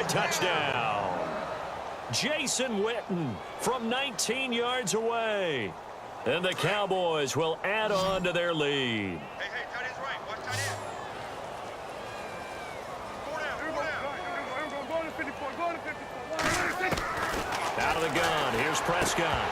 Touchdown. Jason Witten from 19 yards away. And the Cowboys will add on to their lead. Hey, tight end's right. Watch tight end. Out of the gun. Here's Prescott.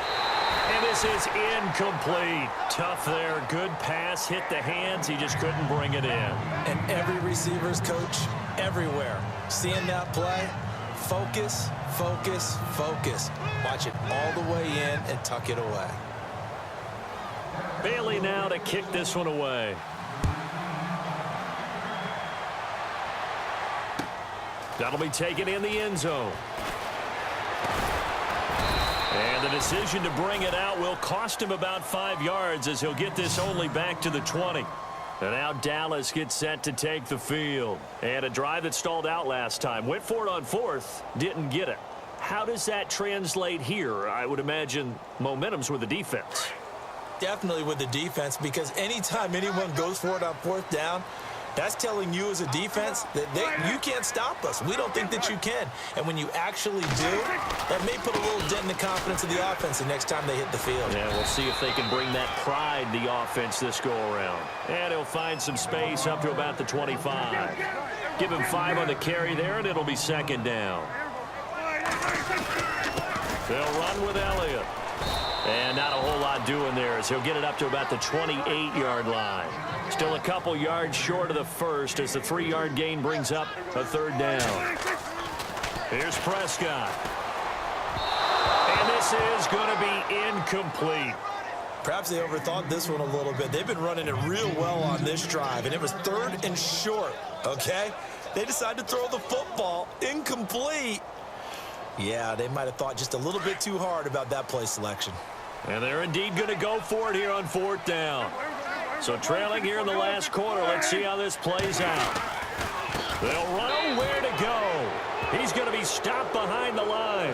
And this is incomplete. Tough there. Good pass. Hit the hands. He just couldn't bring it in. And every receiver's coach everywhere. Seeing that play, focus, focus, focus. Watch it all the way in and tuck it away. Bailey now to kick this one away. That'll be taken in the end zone. And the decision to bring it out will cost him about 5 yards as he'll get this only back to the 20. And now Dallas gets set to take the field. And a drive that stalled out last time. Went for it on fourth, didn't get it. How does that translate here? I would imagine momentum's with the defense. Definitely with the defense, because anytime anyone goes for it on fourth down, that's telling you as a defense that you can't stop us. We don't think that you can. And when you actually do, that may put a little dent in the confidence of the offense the next time they hit the field. Yeah, we'll see if they can bring that pride to the offense this go-around. And he'll find some space up to about the 25. Give him 5 on the carry there, and it'll be second down. They'll run with Elliott. And not a whole lot doing there as he'll get it up to about the 28-yard line. Still a couple yards short of the first as the 3-yard gain brings up a third down. Here's Prescott. And this is going to be incomplete. Perhaps they overthought this one a little bit. They've been running it real well on this drive, and it was 3rd and short, okay? They decided to throw the football incomplete. Yeah, they might have thought just a little bit too hard about that play selection. And they're indeed going to go for it here on 4th down. So trailing here in the last quarter, let's see how this plays out. They'll run where to go. He's going to be stopped behind the line.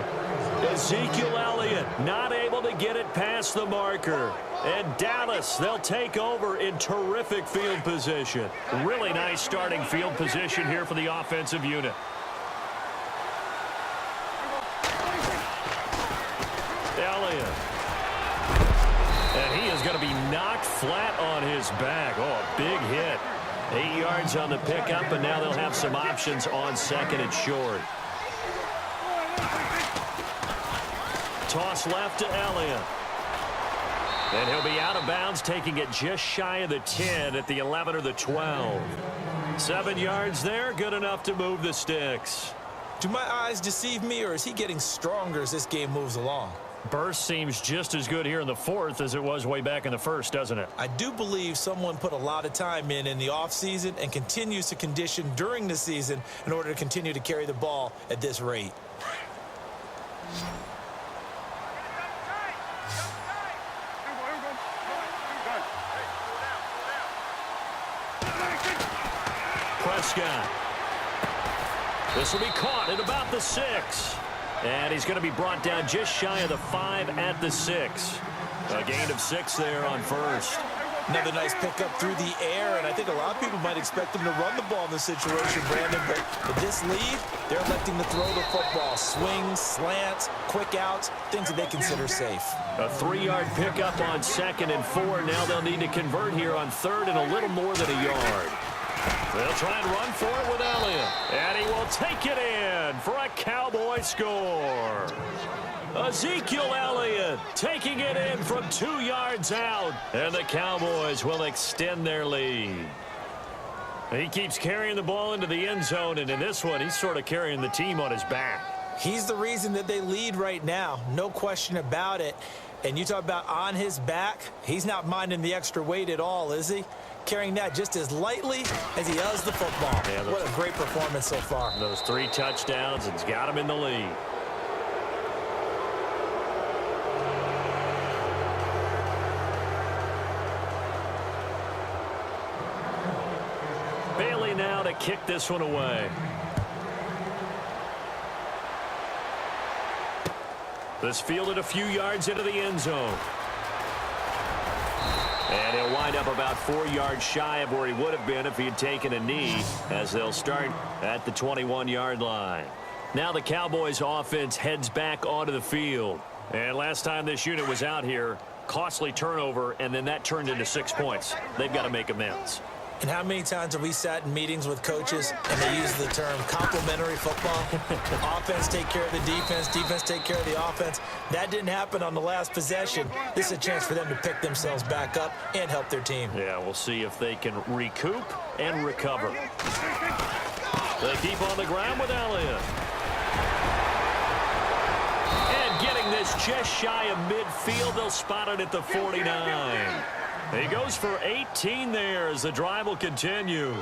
Ezekiel Elliott not able to get it past the marker. And Dallas, they'll take over in terrific field position. Really nice starting field position here for the offensive unit. Elliott. And he is going to be knocked flat on his back. Oh, a big hit. 8 yards on the pickup, and now they'll have some options on second and short. Toss left to Elliott. And he'll be out of bounds, taking it just shy of the 10 at the 11 or the 12. 7 yards there, good enough to move the sticks. Do my eyes deceive me, or is he getting stronger as this game moves along? Burst seems just as good here in the 4th as it was way back in the 1st, doesn't it? I do believe someone put a lot of time in the offseason and continues to condition during the season in order to continue to carry the ball at this rate. Prescott. This will be caught at about the 6. And he's going to be brought down just shy of the 5 at the 6. A gain of 6 there on first. Another nice pickup through the air, and I think a lot of people might expect them to run the ball in this situation, Brandon. But with this lead, they're electing to throw the football. Swings, slants, quick outs, things that they consider safe. A 3-yard pickup on 2nd and 4. Now they'll need to convert here on 3rd and a little more than a yard. They'll try and run for it with Elliott. And he will take it in for a Cowboy score. Ezekiel Elliott taking it in from 2 yards out. And the Cowboys will extend their lead. He keeps carrying the ball into the end zone. And in this one, he's sort of carrying the team on his back. He's the reason that they lead right now. No question about it. And you talk about on his back, he's not minding the extra weight at all, is he? Carrying that just as lightly as he does the football. Yeah, what a great performance so far. Those 3 touchdowns, it's got him in the lead. Bailey now to kick this one away. This fielded a few yards into the end zone. And he'll wind up about 4 yards shy of where he would have been if he had taken a knee, as they'll start at the 21-yard line. Now the Cowboys offense heads back onto the field. And last time this unit was out here, costly turnover, and then that turned into 6 points. They've got to make amends. And how many times have we sat in meetings with coaches and they use the term complementary football? Offense take care of the defense, defense take care of the offense. That didn't happen on the last possession. This is a chance for them to pick themselves back up and help their team. Yeah, we'll see if they can recoup and recover. They keep on the ground with Elliott. And getting this just shy of midfield, they'll spot it at the 49. He goes for 18 there as the drive will continue.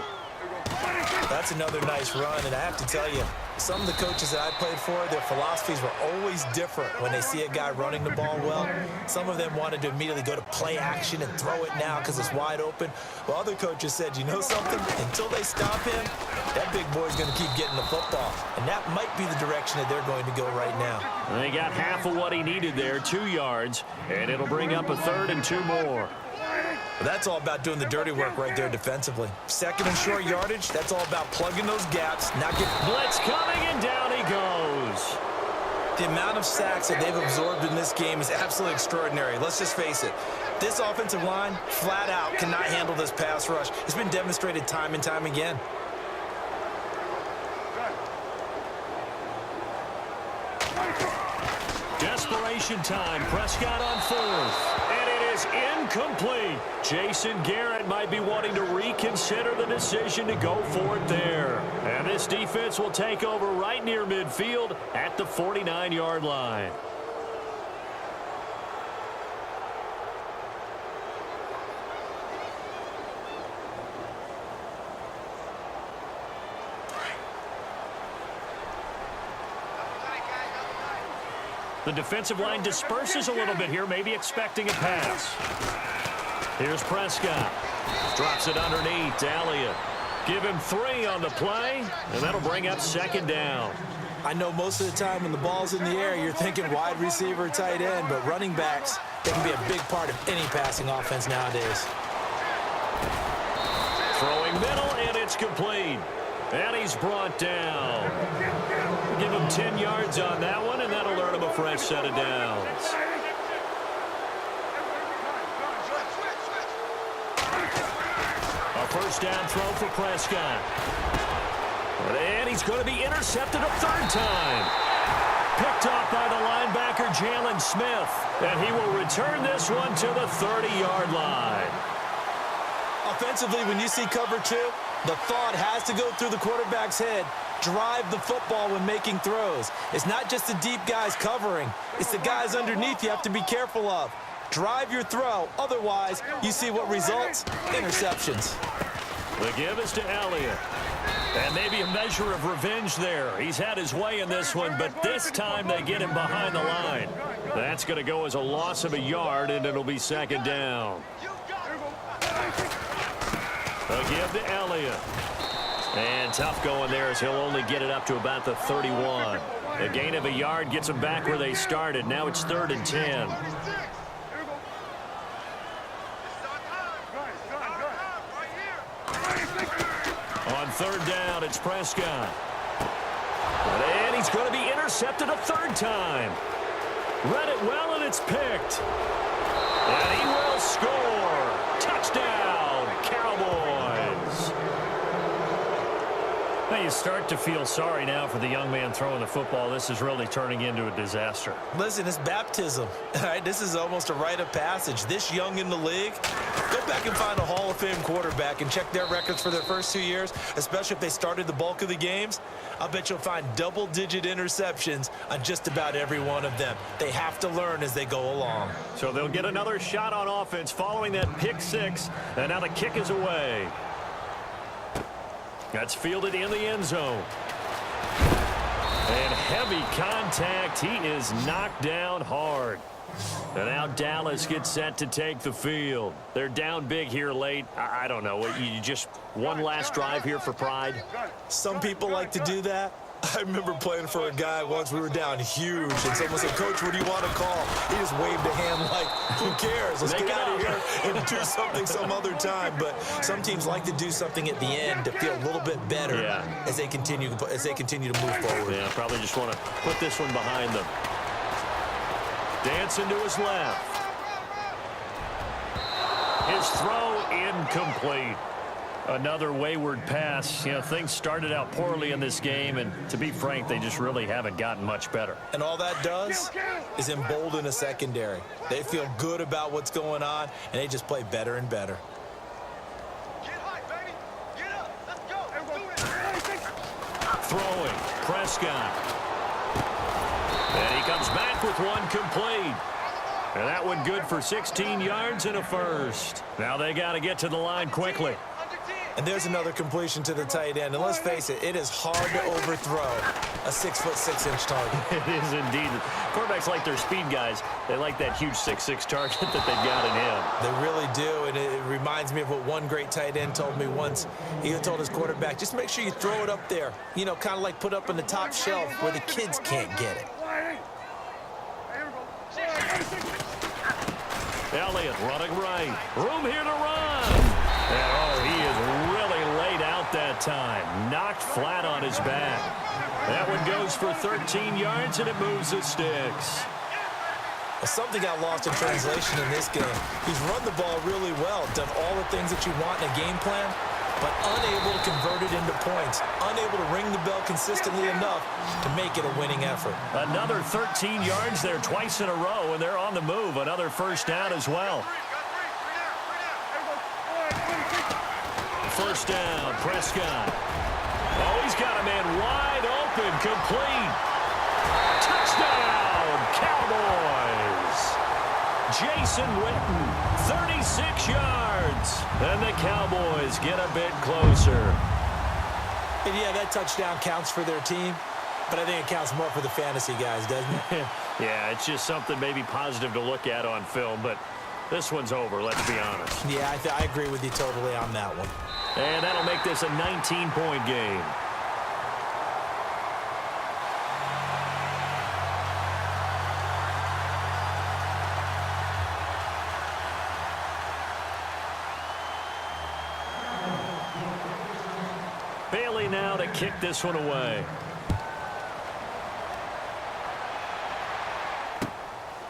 That's another nice run, and I have to tell you, some of the coaches that I played for, their philosophies were always different when they see a guy running the ball well. Some of them wanted to immediately go to play action and throw it now because it's wide open. While other coaches said, you know something? Until they stop him, that big boy's going to keep getting the football. And that might be the direction that they're going to go right now. And he got half of what he needed there, 2 yards, and it'll bring up a 3rd and 2 more. Well, that's all about doing the dirty work right there defensively. 2nd and short yardage, that's all about plugging those gaps. Not get blitz coming, and down he goes. The amount of sacks that they've absorbed in this game is absolutely extraordinary. Let's just face it. This offensive line, flat out, cannot handle this pass rush. It's been demonstrated time and time again. Desperation time. Prescott on 4th. And it is incomplete. Jason Garrett might be wanting to reconsider the decision to go for it there. And this defense will take over right near midfield at the 49-yard line. The defensive line disperses a little bit here, maybe expecting a pass. Here's Prescott. Drops it underneath to Elliott. Give him 3 on the play, and that'll bring up 2nd down. I know most of the time when the ball's in the air, you're thinking wide receiver, tight end, but running backs, they can be a big part of any passing offense nowadays. Throwing middle, and it's complete. And he's brought down. Give him 10 yards on that one, and that'll earn him a fresh set of downs. A 1st down throw for Prescott. And he's going to be intercepted a 3rd time. Picked off by the linebacker, Jalen Smith. And he will return this one to the 30-yard line. Offensively, when you see cover 2, the thought has to go through the quarterback's head. Drive the football when making throws. It's not just the deep guys covering. It's the guys underneath you have to be careful of. Drive your throw. Otherwise, you see what results? Interceptions. The give is to Elliott. And maybe a measure of revenge there. He's had his way in this one, but this time they get him behind the line. That's going to go as a loss of a yard, and it'll be 2nd down. A give to Elliott. And tough going there as he'll only get it up to about the 31. A gain of a yard gets them back where they started. Now it's 3rd and 10. On 3rd down, it's Prescott. And he's going to be intercepted a 3rd time. Read it well, and it's picked. And he will score. Touchdown, Cowboys. Now you start to feel sorry now for the young man throwing the football. This is really turning into a disaster. Listen, it's baptism. All right, this is almost a rite of passage. This young in the league, go back and find a Hall of Fame quarterback and check their records for their first 2 years, especially if they started the bulk of the games. I'll bet you'll find double-digit interceptions on just about every one of them. They have to learn as they go along. So they'll get another shot on offense following that pick 6, and now the kick is away. That's fielded in the end zone. And heavy contact. He is knocked down hard. And now Dallas gets set to take the field. They're down big here late. I don't know. You just one last drive here for pride? Some people like to do that. I remember playing for a guy once. We were down huge, and someone said, "Coach, what do you want to call?" He just waved a hand like, who cares? Let's get out of here and do something some other time. But some teams like to do something at the end to feel a little bit better as they continue to move forward. Yeah, probably just want to put this one behind them. Dancing to his left. His throw incomplete. Another wayward pass. You know, things started out poorly in this game, and to be frank, they just really haven't gotten much better. And all that does is embolden a secondary. They feel good about what's going on, and they just play better and better. Get high, baby. Get up. Let's go. Do it. Throwing. Prescott. And he comes back with one complete. And that one good for 16 yards and a first. Now they got to get to the line quickly. And there's another completion to the tight end. And let's face it, it is hard to overthrow a 6'6" target. It is indeed. Quarterbacks like their speed guys. They like that huge 6'6" target that they've got in him. They really do. And it reminds me of what one great tight end told me once. He told his quarterback, just make sure you throw it up there. You know, kind of like put up on the top shelf where the kids can't get it. Elliott running right. Room here to run. And, oh, he is really laid out that time. Knocked flat on his back. That one goes for 13 yards, and it moves the sticks. Something got lost in translation in this game. He's run the ball really well, done all the things that you want in a game plan, but unable to convert it into points, unable to ring the bell consistently enough to make it a winning effort. Another 13 yards there twice in a row, and they're on the move. Another first down as well. First down, Prescott. Oh, he's got a man wide open, complete. Touchdown, Cowboys. Jason Witten, 36 yards. And the Cowboys get a bit closer. And yeah, that touchdown counts for their team, but I think it counts more for the fantasy guys, doesn't it? Yeah, it's just something maybe positive to look at on film, but this one's over, let's be honest. Yeah, I agree with you totally on that one. And that'll make this a 19-point game. Bailey now to kick this one away.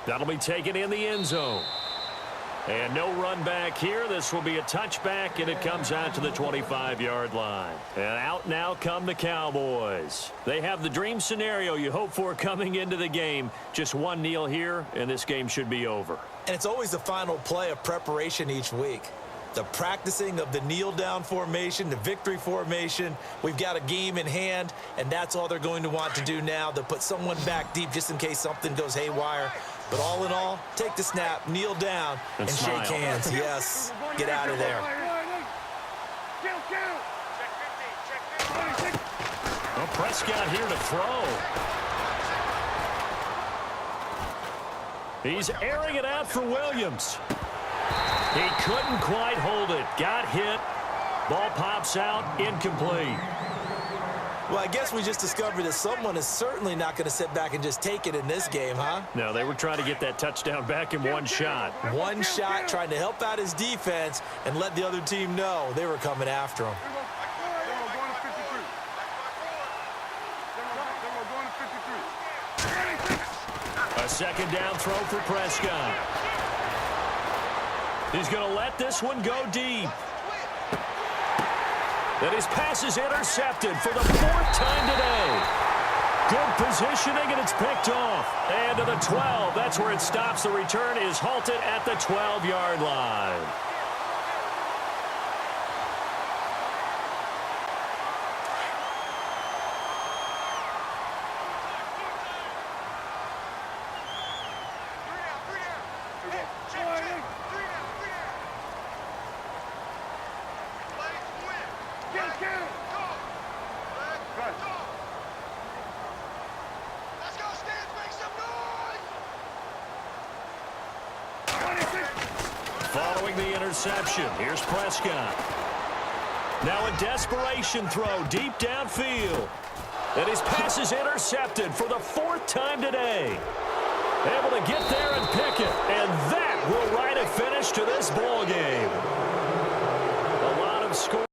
That'll be taken in the end zone. And no run back here. This will be a touchback, and it comes out to the 25-yard line. And out now come the Cowboys. They have the dream scenario you hope for coming into the game. Just one kneel here, and this game should be over. And it's always the final play of preparation each week. The practicing of the kneel-down formation, the victory formation. We've got a game in hand, and that's all they're going to want to do now. They'll put someone back deep just in case something goes haywire. But all in all, take the snap, kneel down, and shake hands. Yes, get out of there. Well, Prescott here to throw. He's airing it out for Williams. He couldn't quite hold it. Got hit. Ball pops out. Incomplete. Well, I guess we just discovered that someone is certainly not going to sit back and just take it in this game, huh? No, they were trying to get that touchdown back in one shot. One shot, trying to help out his defense and let the other team know they were coming after him. A second down throw for Prescott. He's going to let this one go deep. And his pass is intercepted for the fourth time today. Good positioning, and it's picked off. And to the 12, that's where it stops. The return is halted at the 12-yard line. Following the interception, here's Prescott. Now a desperation throw deep downfield. And his pass is intercepted for the 4th time today. Able to get there and pick it. And that will write a finish to this ball game.